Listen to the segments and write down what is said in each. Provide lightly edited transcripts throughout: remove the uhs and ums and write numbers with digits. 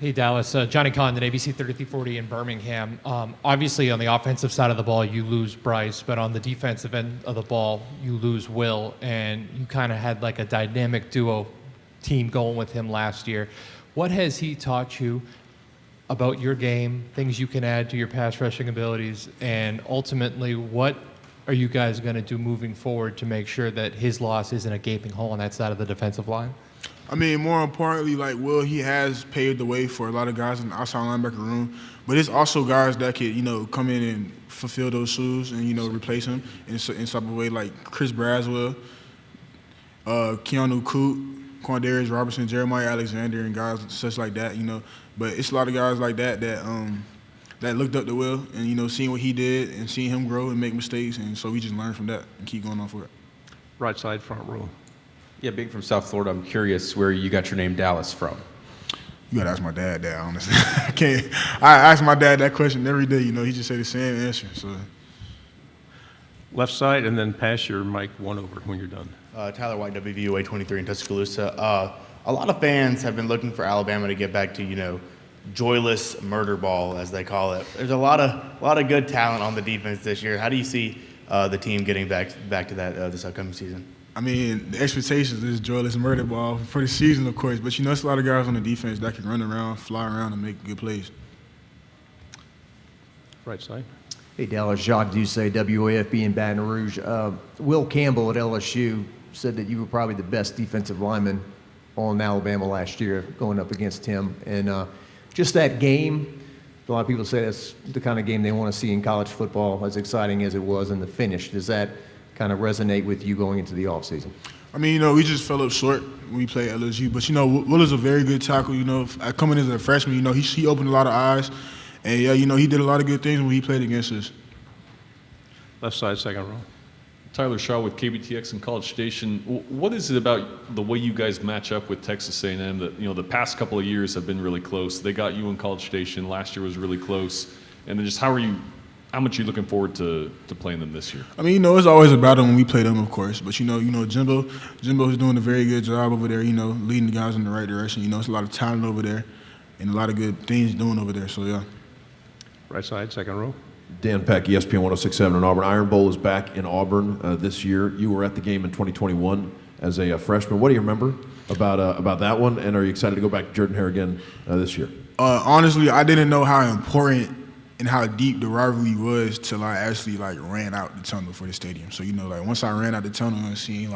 Hey, Dallas. Johnny Condon, ABC 3340 in Birmingham. Obviously, on the offensive side of the ball, you lose Bryce, but on the defensive end of the ball, you lose Will, and you kind of had like a dynamic duo team going with him last year. What has he taught you about your game, things you can add to your pass rushing abilities, and ultimately, what are you guys going to do moving forward to make sure that his loss isn't a gaping hole on that side of the defensive line? I mean, more importantly, like Will, he has paved the way for a lot of guys in the outside linebacker room. But it's also guys that could, come in and fulfill those shoes and, replace him in some type of way, like Chris Braswell, Keanu Coote, Quandarius Robertson, Jeremiah Alexander, and guys such like that, But it's a lot of guys like that that looked up to Will and, seeing what he did and seeing him grow and make mistakes. And so we just learn from that and keep going on for it. Right side, front row. Yeah, being from South Florida, I'm curious where you got your name Dallas from. You gotta ask my dad that, honestly. I ask my dad that question every day, he just say the same answer. So. Left side, and then pass your mic one over when you're done. Tyler White, WVUA 23 in Tuscaloosa. A lot of fans have been looking for Alabama to get back to, joyless murder ball, as they call it. There's a lot of good talent on the defense this year. How do you see the team getting back to that this upcoming season? I mean, the expectations is joyless murder ball for the season, of course. But, it's a lot of guys on the defense that can run around, fly around, and make good plays. Right side. Hey, Dallas. Jacques Doucet, WAFB in Baton Rouge. Will Campbell at LSU said that you were probably the best defensive lineman on Alabama last year going up against him. And just that game, a lot of people say that's the kind of game they want to see in college football, as exciting as it was in the finish. Does that kind of resonate with you going into the offseason? I mean, we just fell up short when we played LSU. But, Will is a very good tackle. Coming in as a freshman, he opened a lot of eyes. And, yeah, he did a lot of good things when he played against us. Left side, second row. Tyler Shaw with KBTX in College Station. What is it about the way you guys match up with Texas A&M that, the past couple of years have been really close? They got you in College Station. Last year was really close. And then just how much are you looking forward to playing them this year? I mean, it's always a battle when we play them, of course. But, Jimbo's doing a very good job over there, leading the guys in the right direction. It's a lot of talent over there and a lot of good things doing over there. So, yeah. Right side, second row. Dan Peck, ESPN 106.7 in Auburn. Iron Bowl is back in Auburn this year. You were at the game in 2021 as a freshman. What do you remember about that one? And are you excited to go back to Jordan-Hare again this year? Honestly, I didn't know how important and how deep the rivalry was till I actually ran out the tunnel for the stadium. So once I ran out the tunnel and seen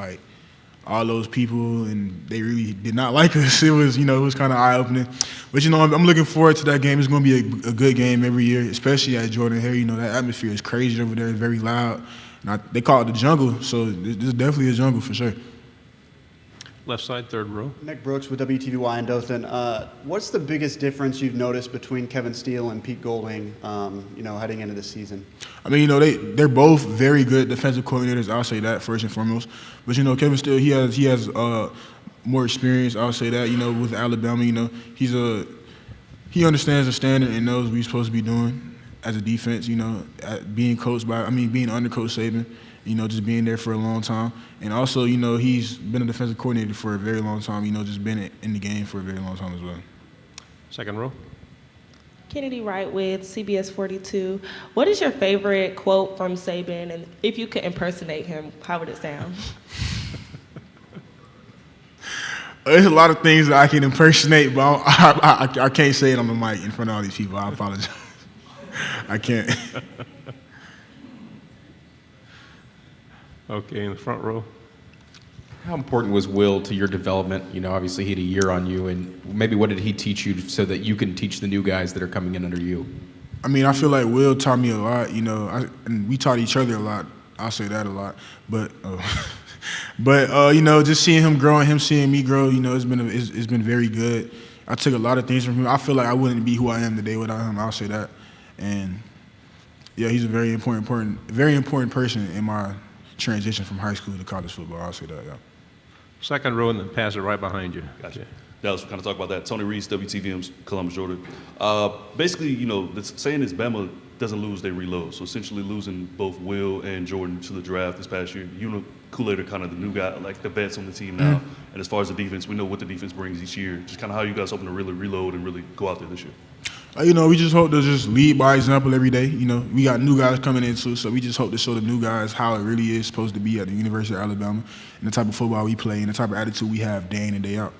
all those people and they really did not like us, it was it was kind of eye opening. But I'm looking forward to that game. It's going to be a good game every year, especially at Jordan-Hare. That atmosphere is crazy over there. It's very loud. And they call it the jungle, so this is definitely a jungle for sure. Left side, third row. Nick Brooks with WTVY in Dothan. What's the biggest difference you've noticed between Kevin Steele and Pete Golding, heading into this season? I mean, they're both very good defensive coordinators. I'll say that first and foremost. But Kevin Steele, he has more experience. I'll say that. With Alabama, he understands the standard and knows what he's supposed to be doing as a defense. Being under Coach Saban. Just being there for a long time. And also, he's been a defensive coordinator for a very long time, just been in the game for a very long time as well. Second row. Kennedy Wright with CBS 42. What is your favorite quote from Saban? And if you could impersonate him, how would it sound? There's a lot of things that I can impersonate, but I can't say it on the mic in front of all these people. I apologize. I can't. Okay, in the front row. How important was Will to your development? Obviously he had a year on you, and maybe what did he teach you so that you can teach the new guys that are coming in under you? I mean, I feel like Will taught me a lot, and we taught each other a lot. I'll say that a lot. But, just seeing him grow and him seeing me grow, it's been very good. I took a lot of things from him. I feel like I wouldn't be who I am today without him. I'll say that. And, yeah, he's a very important person in my transition from high school to college football. I'll say that, yeah. Second row, and then pass it right behind you. Gotcha. Dallas, we'll talk about that. Tony Reese, WTVM's Columbus, Georgia. Basically, saying it's Bama doesn't lose, they reload. So essentially losing both Will and Jordan to the draft this past year, you know, Kool-Aid are kind of the new guy, like the vets on the team now. And as far as the defense, we know what the defense brings each year. Just kind of how you guys hoping to really reload and really go out there this year. You know, we just hope to just lead by example every day. You know, we got new guys coming in too, so we just hope to show the new guys how it really is supposed to be at the University of Alabama and the type of football we play and the type of attitude we have day in and day out.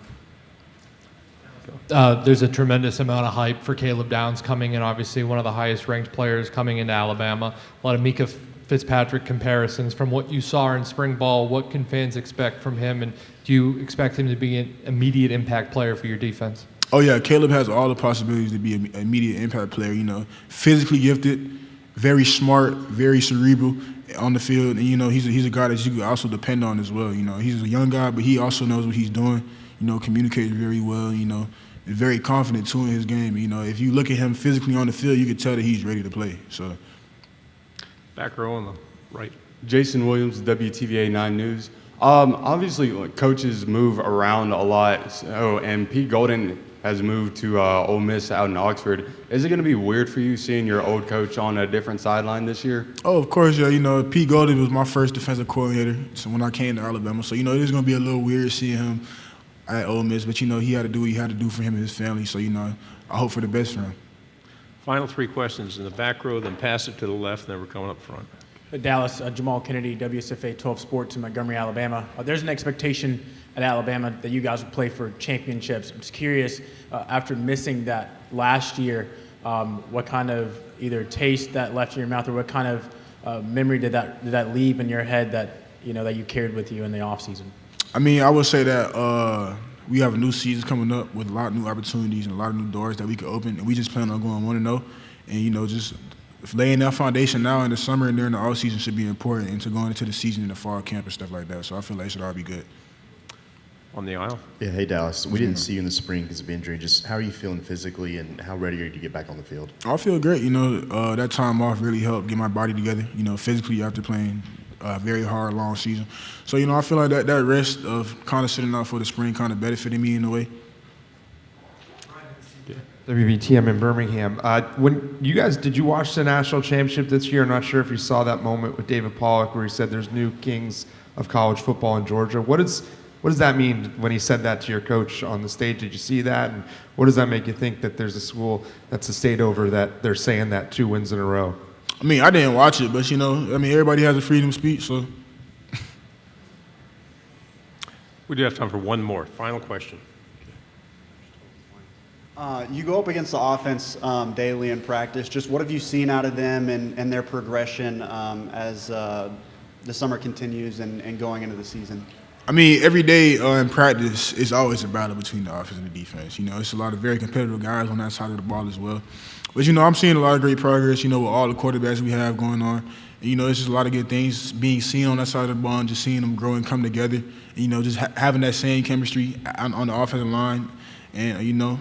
There's a tremendous amount of hype for Caleb Downs coming in, obviously one of the highest ranked players coming into Alabama. A lot of Mika Fitzpatrick comparisons. From what you saw in spring ball, what can fans expect from him, and do you expect him to be an immediate impact player for your defense? Oh, yeah, Caleb has all the possibilities to be an immediate impact player, you know, physically gifted, very smart, very cerebral on the field, and, you know, he's a guy that you can also depend on as well. You know, he's a young guy, but he also knows what he's doing, you know, communicates very well, you know, is very confident, too, in his game. You know, if you look at him physically on the field, you can tell that he's ready to play, so. Back row on the right. Jason Williams, WTVA 9 News. Obviously, coaches move around a lot, and Pete Golden has moved to Ole Miss out in Oxford. Is it going to be weird for you seeing your old coach on a different sideline this year? Oh, of course, yeah. You know, Pete Golden was my first defensive coordinator so when I came to Alabama. So, you know, it is going to be a little weird seeing him at Ole Miss, but, you know, he had to do what he had to do for him and his family. So, you know, I hope for the best for him. Final three questions in the back row, then pass it to the left, and then we're coming up front. Dallas, Jamal Kennedy, WSFA 12 Sports in Montgomery, Alabama. There's an expectation at Alabama that you guys will play for championships. I'm just curious, after missing that last year, what kind of either taste that left in your mouth, or what kind of memory did that leave in your head that you carried with you in the offseason? I mean, I would say that we have a new season coming up with a lot of new opportunities and a lot of new doors that we could open, and we just plan on going 1-0, and, you know, just laying that foundation now in the summer and during the off season should be important into going into the season in the fall camp and stuff like that. So I feel like it should all be good. On the aisle. Yeah, hey Dallas. We didn't see you in the spring because of injury. Just how are you feeling physically, and how ready are you to get back on the field? I feel great. You know, that time off really helped get my body together, you know, physically after playing a very hard, long season. So, you know, I feel like that rest of kind of sitting out for the spring kind of benefited me in a way. WBTM in Birmingham. When you guys, did you watch the national championship this year? I'm not sure if you saw that moment with David Pollock where he said there's new kings of college football in Georgia. What does that mean when he said that to your coach on the stage? Did you see that? And what does that make you think that there's a school that's a state over that they're saying that 2 wins in a row? I mean, I didn't watch it, but, you know, I mean, everybody has a freedom of speech, so. We do have time for one more. Final question. You go up against the offense daily in practice. Just what have you seen out of them and their progression as the summer continues and going into the season? I mean, every day in practice, it's always a battle between the offense and the defense. You know, it's a lot of very competitive guys on that side of the ball as well. But, you know, I'm seeing a lot of great progress, you know, with all the quarterbacks we have going on. And, you know, it's just a lot of good things being seen on that side of the ball and just seeing them grow and come together. And, you know, just having that same chemistry on the offensive line. And, you know,